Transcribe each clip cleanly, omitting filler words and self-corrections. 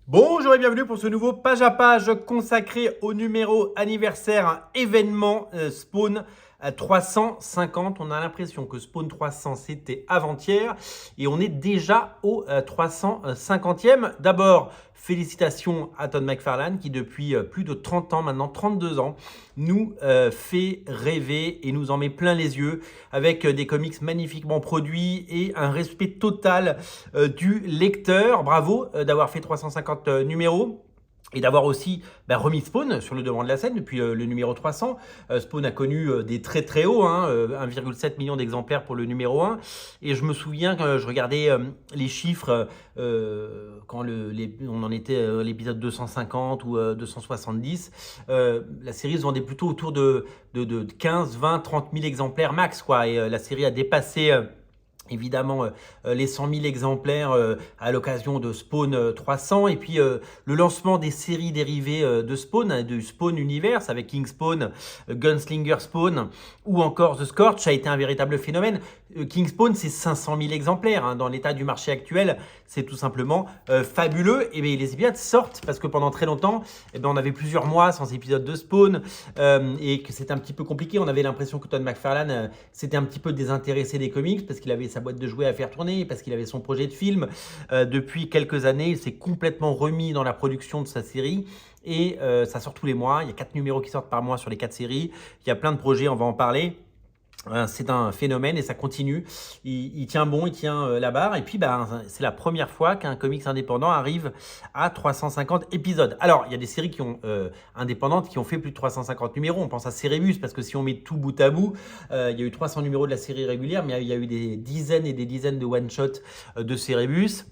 Bonjour et bienvenue pour ce nouveau page à page consacré au numéro anniversaire, un événement Spawn 350. On a l'impression que Spawn 300 c'était avant-hier et on est déjà au 350e. D'abord, félicitations à Todd McFarlane qui depuis plus de 30 ans, maintenant 32 ans, nous fait rêver et nous en met plein les yeux avec des comics magnifiquement produits et un respect total du lecteur. Bravo d'avoir fait 350 numéros. Et d'avoir aussi remis Spawn sur le devant de la scène depuis le numéro 300. Spawn a connu des très très hauts, 1,7 million d'exemplaires pour le numéro 1. Et je me souviens que je regardais les chiffres quand on en était à l'épisode 250 ou 270. La série se vendait plutôt autour de 15, 20, 30 000 exemplaires max, quoi. Et la série a dépassé évidemment les 100 000 exemplaires à l'occasion de Spawn 300 et puis le lancement des séries dérivées de Spawn, du Spawn Universe avec King Spawn, Gunslinger Spawn ou encore The Scorch a été un véritable phénomène. King Spawn c'est 500 000 exemplaires dans l'état du marché actuel, c'est tout simplement fabuleux. Et bien les épisodes sortent parce que pendant très longtemps on avait plusieurs mois sans épisode de Spawn et que c'était un petit peu compliqué. On avait l'impression que Todd McFarlane s'était un petit peu désintéressé des comics parce qu'il avait sa boîte de jouets à faire tourner, parce qu'il avait son projet de film. Depuis quelques années, il s'est complètement remis dans la production de sa série et ça sort tous les mois. Il y a 4 numéros qui sortent par mois sur les 4 séries. Il y a plein de projets, on va en parler. C'est un phénomène et ça continue. Il tient bon, il tient la barre. Et puis, c'est la première fois qu'un comics indépendant arrive à 350 épisodes. Alors, il y a des séries indépendantes qui ont fait plus de 350 numéros. On pense à Cerebus parce que si on met tout bout à bout, il y a eu 300 numéros de la série régulière, mais il y a eu des dizaines et des dizaines de one-shots de Cerebus.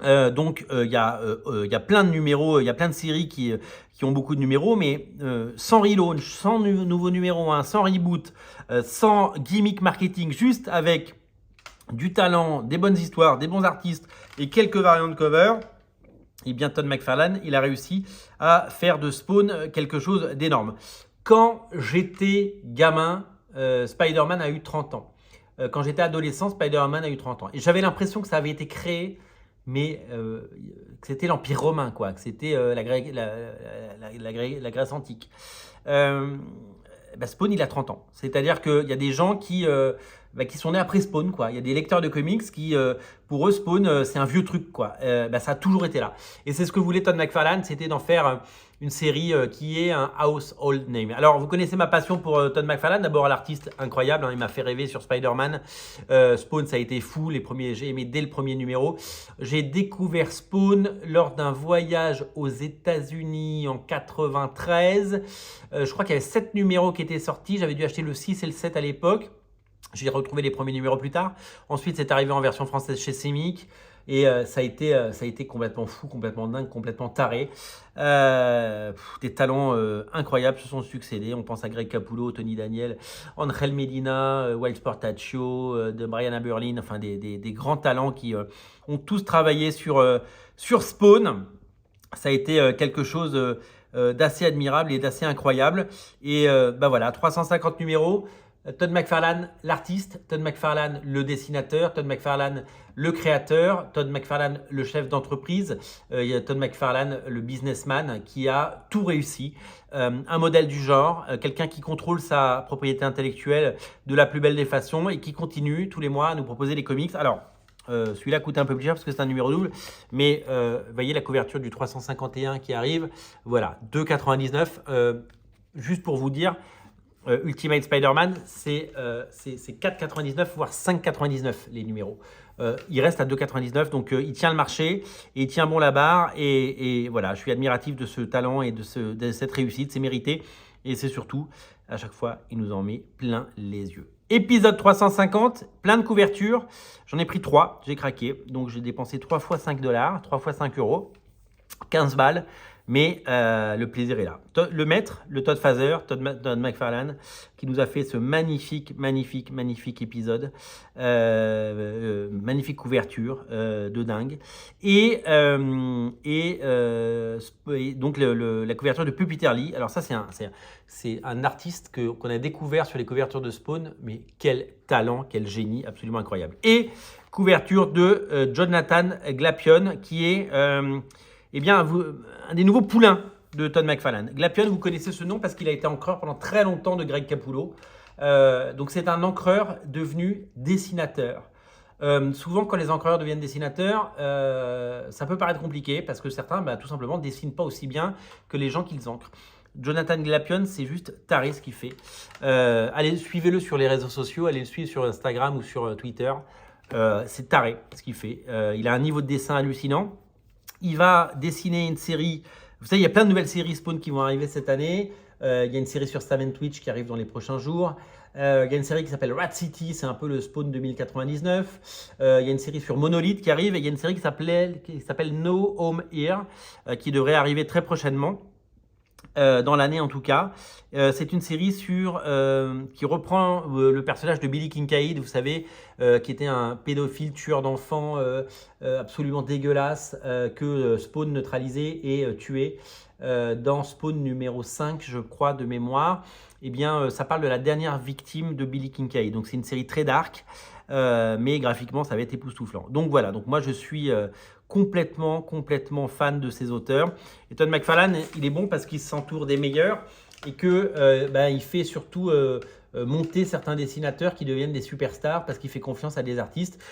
Il y a plein de numéros, il y a plein de séries qui ont beaucoup de numéros, mais sans relaunch, sans nouveau numéro 1, sans reboot, sans gimmick marketing, juste avec du talent, des bonnes histoires, des bons artistes et quelques variantes de cover, et bien Todd McFarlane, il a réussi à faire de Spawn quelque chose d'énorme. Quand j'étais gamin, Spider-Man a eu 30 ans. Quand j'étais adolescent, Spider-Man a eu 30 ans. Et j'avais l'impression que ça avait été créé mais que c'était l'Empire romain, quoi, que c'était la Grèce antique. Spawn, il a 30 ans. C'est-à-dire qu'il y a des gens qui sont nés après Spawn, quoi. Il y a des lecteurs de comics qui, pour eux, Spawn, c'est un vieux truc, quoi. Ça a toujours été là. Et c'est ce que voulait Todd McFarlane, c'était d'en faire une série qui est un household name. Alors, vous connaissez ma passion pour Todd McFarlane. D'abord, l'artiste incroyable, il m'a fait rêver sur Spider-Man. Spawn, ça a été fou. J'ai aimé dès le premier numéro. J'ai découvert Spawn lors d'un voyage aux États-Unis en 93. Je crois qu'il y avait 7 numéros qui étaient sortis. J'avais dû acheter le 6 et le 7 à l'époque. J'ai retrouvé les premiers numéros plus tard. Ensuite, c'est arrivé en version française chez Semic. Et ça a été complètement fou, complètement dingue, complètement taré. Des talents incroyables se sont succédés. On pense à Greg Capullo, Tony Daniel, Angel Medina, Wild Portaccio, de Brianna Berlin. Enfin, des grands talents qui ont tous travaillé sur Spawn. Ça a été quelque chose d'assez admirable et d'assez incroyable. Et voilà, 350 numéros. Todd McFarlane, l'artiste, Todd McFarlane, le dessinateur, Todd McFarlane, le créateur, Todd McFarlane, le chef d'entreprise, il y a Todd McFarlane, le businessman, qui a tout réussi. Un modèle du genre, quelqu'un qui contrôle sa propriété intellectuelle de la plus belle des façons et qui continue tous les mois à nous proposer des comics. Alors, celui-là coûte un peu plus cher parce que c'est un numéro double, mais voyez la couverture du 351 qui arrive, voilà, 2,99. Juste pour vous dire, Ultimate Spider-Man, c'est 4,99 voire 5,99 les numéros. Il reste à 2,99, donc il tient le marché et il tient bon la barre. Et voilà, je suis admiratif de ce talent et de cette réussite, c'est mérité. Et c'est surtout, à chaque fois, il nous en met plein les yeux. Épisode 350, plein de couvertures. J'en ai pris 3, j'ai craqué. Donc j'ai dépensé 3 fois 5 $, 3 fois 5 euros, 15 balles. Mais le plaisir est là. Le maître, le Todd Fazer, Todd McFarlane, qui nous a fait ce magnifique épisode. Magnifique couverture de dingue. Et donc la couverture de Peter Lee. Alors ça, c'est un artiste qu'on a découvert sur les couvertures de Spawn. Mais quel talent, quel génie, absolument incroyable. Et couverture de Jonathan Glapion, qui est eh bien, un des nouveaux poulains de Todd McFarlane. Glapion, vous connaissez ce nom parce qu'il a été encreur pendant très longtemps de Greg Capullo. Donc c'est un encreur devenu dessinateur. Souvent, quand les encreurs deviennent dessinateurs, ça peut paraître compliqué parce que certains, tout simplement, ne dessinent pas aussi bien que les gens qu'ils encrent. Jonathan Glapion, c'est juste taré ce qu'il fait. Allez, suivez-le sur les réseaux sociaux, allez le suivre sur Instagram ou sur Twitter. C'est taré ce qu'il fait. Il a un niveau de dessin hallucinant. Il va dessiner une série. Vous savez, il y a plein de nouvelles séries Spawn qui vont arriver cette année. Il y a une série sur Sam & Twitch qui arrive dans les prochains jours. Il y a une série qui s'appelle Rat City, c'est un peu le Spawn 2099. Il y a une série sur Monolith qui arrive et il y a une série qui s'appelle No Home Here qui devrait arriver très prochainement. Dans l'année en tout cas. C'est une série qui reprend le personnage de Billy Kincaid, vous savez, qui était un pédophile tueur d'enfants absolument dégueulasse que Spawn neutralisé et tué dans Spawn numéro 5, je crois, de mémoire. Eh bien, ça parle de la dernière victime de Billy Kincaid. Donc, c'est une série très dark, mais graphiquement, ça va être époustouflant. Donc, voilà. Donc, moi, je suis complètement fan de ces auteurs. Et Todd McFarlane, il est bon parce qu'il s'entoure des meilleurs et que il fait surtout monter certains dessinateurs qui deviennent des superstars parce qu'il fait confiance à des artistes.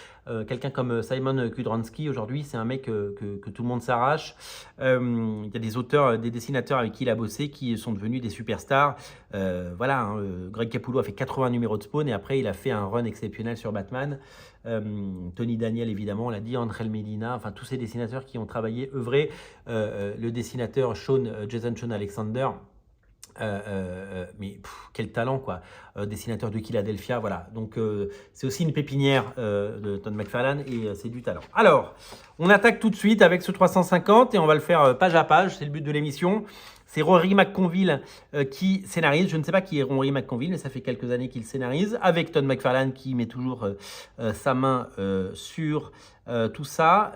Quelqu'un comme Simon Kudranski, aujourd'hui, c'est un mec que tout le monde s'arrache. Il y a des auteurs, des dessinateurs avec qui il a bossé qui sont devenus des superstars. Greg Capullo a fait 80 numéros de Spawn et après, il a fait un run exceptionnel sur Batman. Tony Daniel, évidemment, on l'a dit, Angel Medina, enfin tous ces dessinateurs qui ont travaillé, œuvré. Le dessinateur Jason Sean Alexander. Quel talent quoi, dessinateur de Philadelphia, voilà. Donc c'est aussi une pépinière de Todd McFarlane et c'est du talent. Alors, on attaque tout de suite avec ce 350 et on va le faire page à page, c'est le but de l'émission. C'est Rory McConville qui scénarise. Je ne sais pas qui est Rory McConville, mais ça fait quelques années qu'il scénarise. Avec Todd McFarlane qui met toujours sa main sur tout ça.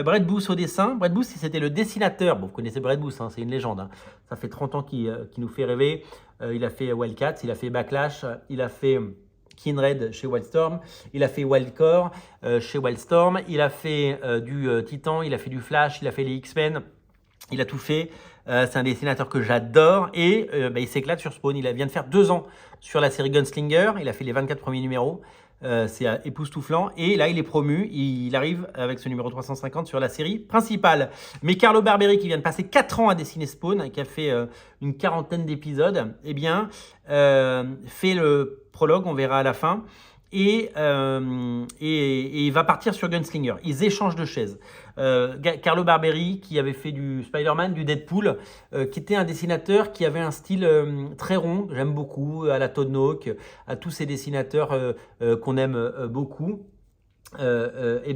Brett Booth au dessin. Brett Booth, c'était le dessinateur. Bon, vous connaissez Brett Booth, hein, c'est une légende. Hein. Ça fait 30 ans qu'il nous fait rêver. Il a fait Wildcats, il a fait Backlash, il a fait Kindred chez Wildstorm, il a fait Wildcore chez Wildstorm, il a fait du Titan, il a fait du Flash, il a fait les X-Men. Il a tout fait. C'est un dessinateur que j'adore et il s'éclate sur Spawn. Il vient de faire 2 ans sur la série Gunslinger. Il a fait les 24 premiers numéros. C'est époustouflant. Et là, il est promu. Il arrive avec ce numéro 350 sur la série principale. Mais Carlo Barberi, qui vient de passer 4 ans à dessiner Spawn et qui a fait une 40aine d'épisodes, eh bien, fait le prologue, on verra à la fin. Et il va partir sur Gunslinger. Ils échangent de chaises. Carlo Barberi, qui avait fait du Spider-Man, du Deadpool, qui était un dessinateur qui avait un style très rond, j'aime beaucoup, à la Todd Hawk, à tous ces dessinateurs qu'on aime beaucoup. J'avais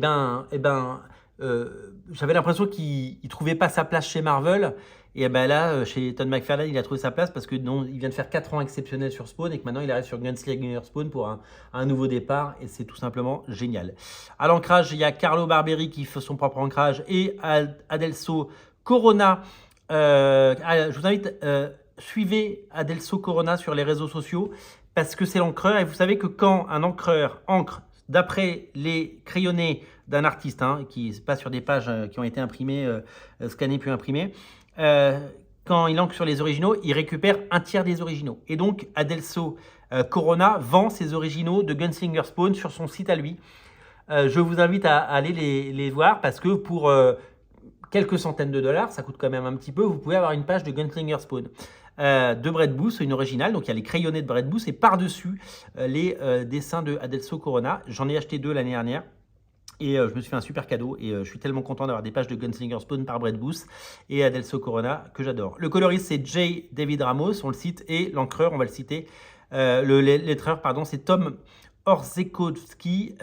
l'impression qu'il ne trouvait pas sa place chez Marvel. Et là, chez Todd McFarlane, il a trouvé sa place parce que il vient de faire 4 ans exceptionnels sur Spawn et que maintenant il arrive sur Gunslinger Spawn pour un nouveau départ et c'est tout simplement génial. À l'ancrage, il y a Carlo Barberi qui fait son propre ancrage et Adelso Corona. Je vous invite, suivez Adelso Corona sur les réseaux sociaux parce que c'est l'encreur et vous savez que quand un encreur encre d'après les crayonnés d'un artiste, qui se passe sur des pages qui ont été imprimées, scannées puis imprimées, quand il encre sur les originaux, il récupère un tiers des originaux. Et donc, Adelso Corona vend ses originaux de Gunslinger Spawn sur son site à lui. Je vous invite à aller les voir parce que pour quelques centaines de dollars, ça coûte quand même un petit peu, vous pouvez avoir une page de Gunslinger Spawn. De Brett Booth, une originale, donc il y a les crayonnés de Brett Booth et par-dessus les dessins de Adelso Corona. J'en ai acheté 2 l'année dernière. Et je me suis fait un super cadeau et je suis tellement content d'avoir des pages de Gunslinger Spawn par Brett Booth et Adelso Corona que j'adore. Le coloriste, c'est J. David Ramos, on le cite, et l'encreur, on va le citer. Le lettreur, pardon, c'est Tom Orzechowski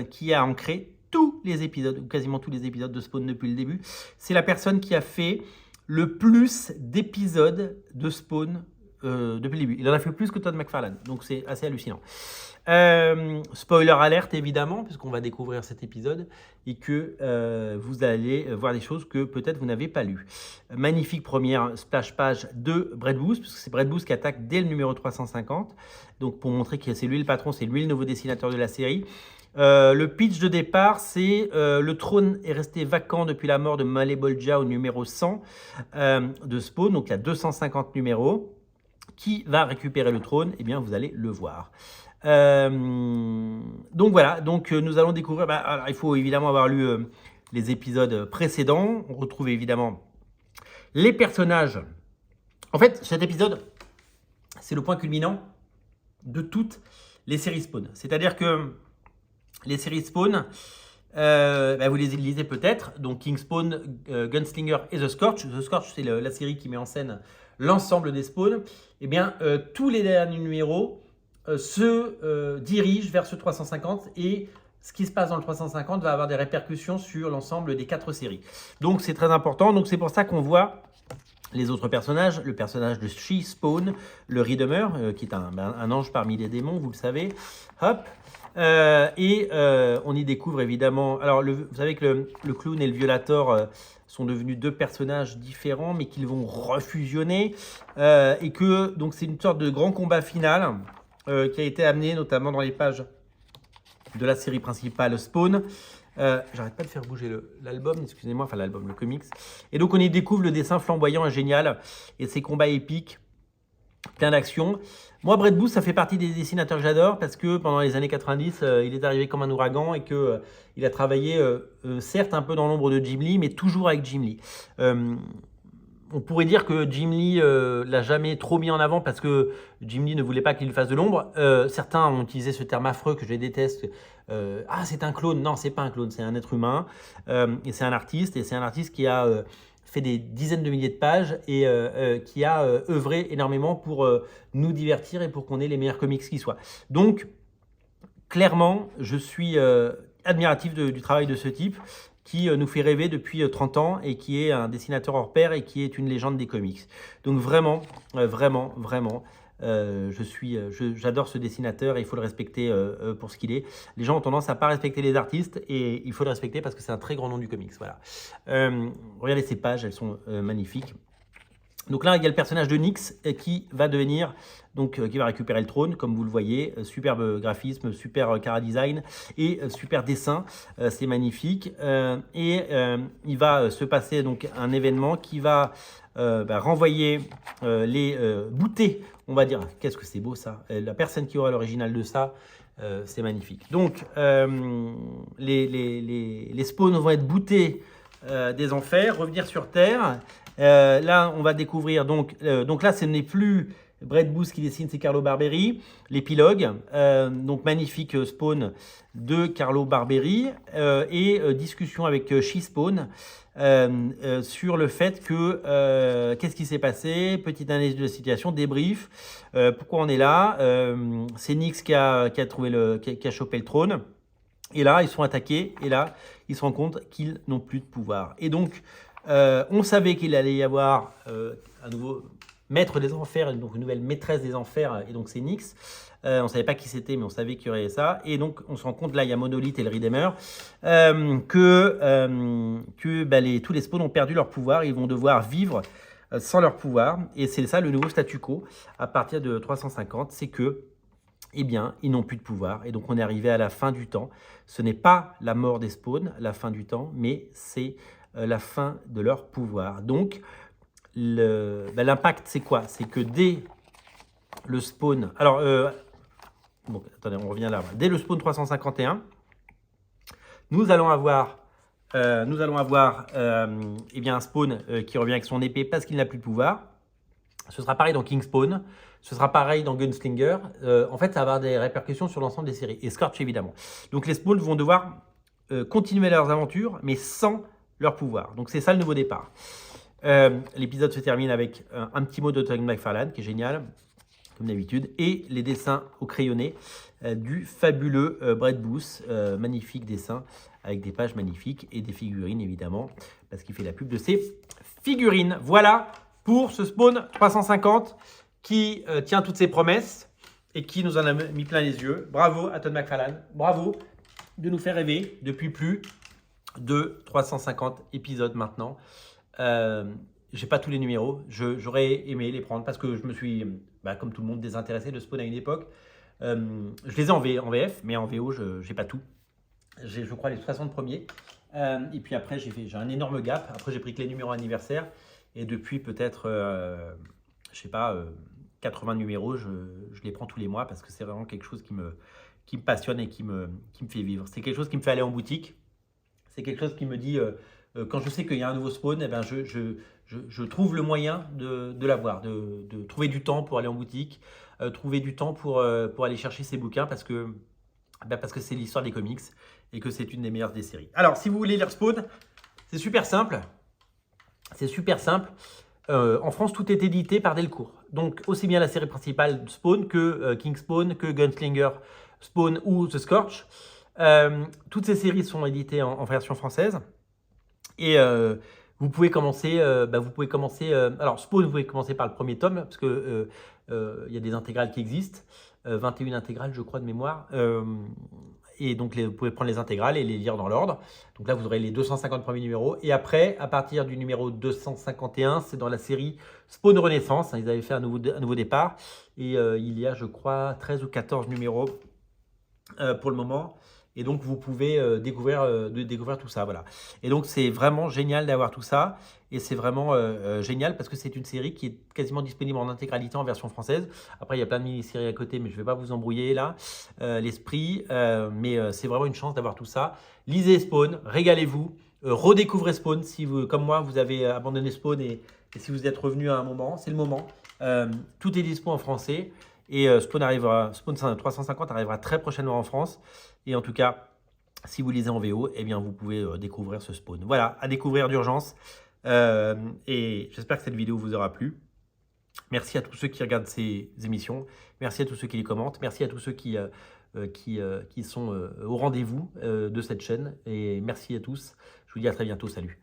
qui a ancré tous les épisodes, ou quasiment tous les épisodes de Spawn depuis le début. C'est la personne qui a fait le plus d'épisodes de Spawn depuis le début. Il en a fait plus que Todd McFarlane, donc c'est assez hallucinant. Spoiler alerte évidemment, puisqu'on va découvrir cet épisode et que vous allez voir des choses que peut-être vous n'avez pas lues. Magnifique première splash page de Brett Booth, puisque c'est Brett Booth qui attaque dès le numéro 350, donc pour montrer que c'est lui le patron, c'est lui le nouveau dessinateur de la série. Le pitch de départ, c'est le trône est resté vacant depuis la mort de Malebolgia au numéro 100 de Spawn, donc il y a 250 numéros. Qui va récupérer le trône? Eh bien, vous allez le voir. Donc voilà, nous allons découvrir. Alors, il faut évidemment avoir lu les épisodes précédents. On retrouve évidemment les personnages. En fait, cet épisode, c'est le point culminant de toutes les séries Spawn. C'est-à-dire que les séries Spawn, vous les lisez peut-être. Donc King Spawn, Gunslinger et The Scorch. The Scorch, c'est la série qui met en scène l'ensemble des Spawns. Eh bien, tous les derniers numéros se dirigent vers ce 350 et ce qui se passe dans le 350 va avoir des répercussions sur l'ensemble des 4 séries. Donc c'est très important. Donc c'est pour ça qu'on voit les autres personnages, le personnage de She-Spawn, le Redeemer, qui est un ange parmi les démons, vous le savez. Hop. On y découvre évidemment. Alors, vous savez que le clown et le violator sont devenus 2 personnages différents, mais qu'ils vont refusionner. Et que donc c'est une sorte de grand combat final qui a été amené notamment dans les pages de la série principale Spawn. J'arrête pas de faire bouger l'album, excusez-moi, enfin l'album, le comics. Et donc on y découvre le dessin flamboyant et génial et ces combats épiques, plein d'action. Moi, Brett Booth, ça fait partie des dessinateurs que j'adore parce que pendant les années 90, il est arrivé comme un ouragan et que il a travaillé, certes un peu dans l'ombre de Jim Lee, mais toujours avec Jim Lee. On pourrait dire que Jim Lee l'a jamais trop mis en avant parce que Jim Lee ne voulait pas qu'il lui fasse de l'ombre. Certains ont utilisé ce terme affreux que je déteste. C'est un clone. Non, c'est pas un clone, c'est un être humain et c'est un artiste. Et c'est un artiste qui a fait des dizaines de milliers de pages et qui a œuvré énormément pour nous divertir et pour qu'on ait les meilleurs comics qui soient. Donc, clairement, je suis admiratif du travail de ce type qui nous fait rêver depuis 30 ans et qui est un dessinateur hors pair et qui est une légende des comics. Donc vraiment, j'adore ce dessinateur et il faut le respecter pour ce qu'il est. Les gens ont tendance à pas respecter les artistes et il faut le respecter parce que c'est un très grand nom du comics. Voilà. Regardez ces pages, elles sont magnifiques. Donc là, il y a le personnage de Nyx qui va devenir, qui va récupérer le trône, comme vous le voyez. Superbe graphisme, super chara design et super dessin. C'est magnifique. Il va se passer donc un événement qui va renvoyer les bouteilles, on va dire. Qu'est-ce que c'est beau ça. La personne qui aura l'original de ça, c'est magnifique. Donc, les spawns vont être boutés des enfers, revenir sur Terre. Là, on va découvrir, donc là, ce n'est plus Brett Booth qui dessine, c'est Carlo Barberi. L'épilogue, donc magnifique Spawn de Carlo Barberi discussion avec She-Spawn sur le fait que qu'est-ce qui s'est passé, petite analyse de la situation, débrief, pourquoi on est là. C'est Nyx qui a chopé le trône. Et là, ils sont attaqués. Et là, ils se rendent compte qu'ils n'ont plus de pouvoir. Et donc, on savait qu'il allait y avoir un nouveau maître des enfers, donc une nouvelle maîtresse des enfers, et donc c'est Nyx. On ne savait pas qui c'était, mais on savait qu'il y aurait ça. Et donc, on se rend compte, là, il y a Monolith et le Redeemer, tous les spawns ont perdu leur pouvoir. Ils vont devoir vivre sans leur pouvoir. Et c'est ça le nouveau statu quo à partir de 350, c'est que eh bien, ils n'ont plus de pouvoir. Et donc, on est arrivé à la fin du temps. Ce n'est pas la mort des spawns, la fin du temps, mais c'est la fin de leur pouvoir. Donc, l'impact, c'est quoi? C'est que dès le spawn... Alors, attendez, on revient là. Dès le spawn 351, nous allons avoir un spawn qui revient avec son épée parce qu'il n'a plus de pouvoir. Ce sera pareil dans King Spawn, ce sera pareil dans Gunslinger. En fait, ça va avoir des répercussions sur l'ensemble des séries. Et Scorch, évidemment. Donc, les spawns vont devoir continuer leurs aventures, mais sans leur pouvoir. Donc, c'est ça le nouveau départ. L'épisode se termine avec un petit mot de Todd McFarlane, qui est génial, comme d'habitude, et les dessins au crayonné du fabuleux Brett Booth. Magnifique dessin, avec des pages magnifiques et des figurines, évidemment, parce qu'il fait la pub de ses figurines. Voilà pour ce Spawn 350 qui tient toutes ses promesses et qui nous en a mis plein les yeux. Bravo à Todd McFarlane, bravo de nous faire rêver depuis plus de 350 épisodes maintenant. J'ai pas tous les numéros, j'aurais aimé les prendre parce que je me suis, comme tout le monde, désintéressé de Spawn à une époque. Je les ai en VF, mais en VO, je n'ai pas tout. J'ai, je crois, les 60 premiers. Et puis après, j'ai un énorme gap. Après, j'ai pris que les numéros anniversaires. Et depuis peut-être, je sais pas, 80 numéros, je les prends tous les mois parce que c'est vraiment quelque chose qui me passionne et qui me fait vivre. C'est quelque chose qui me fait aller en boutique. C'est quelque chose qui me dit, quand je sais qu'il y a un nouveau spawn, eh ben je trouve le moyen de l'avoir, de trouver du temps pour aller en boutique, trouver du temps pour aller chercher ces bouquins parce que c'est l'histoire des comics et que c'est une des meilleures des séries. Alors, si vous voulez lire Spawn, c'est super simple. C'est super simple. En France, tout est édité par Delcourt. Donc, aussi bien la série principale Spawn que King Spawn, que Gunslinger Spawn ou The Scorch. Toutes ces séries sont éditées en version française. Et vous pouvez commencer. Alors, Spawn, vous pouvez commencer par le premier tome, parce que il y a des intégrales qui existent. 21 intégrales, je crois, de mémoire. Et donc, vous pouvez prendre les intégrales et les lire dans l'ordre. Donc là, vous aurez les 250 premiers numéros. Et après, à partir du numéro 251, c'est dans la série Spawn Renaissance. Ils avaient fait un nouveau départ. Et il y a, je crois, 13 ou 14 numéros pour le moment. Et donc, vous pouvez découvrir tout ça. Voilà. Et donc, c'est vraiment génial d'avoir tout ça. Et c'est vraiment génial parce que c'est une série qui est quasiment disponible en intégralité en version française. Après, il y a plein de mini-séries à côté, mais je ne vais pas vous embrouiller là, l'esprit. Mais c'est vraiment une chance d'avoir tout ça. Lisez Spawn, régalez-vous. Redécouvrez Spawn si vous, comme moi, vous avez abandonné Spawn et si vous êtes revenu à un moment, c'est le moment. Tout est dispo en français. Et Spawn 350 arrivera très prochainement en France. Et en tout cas, si vous lisez en VO, eh bien, vous pouvez découvrir ce Spawn. Voilà, à découvrir d'urgence. Et j'espère que cette vidéo vous aura plu. Merci à tous ceux qui regardent ces émissions. Merci à tous ceux qui les commentent. Merci à tous ceux qui sont au rendez-vous de cette chaîne. Et merci à tous. Je vous dis à très bientôt. Salut.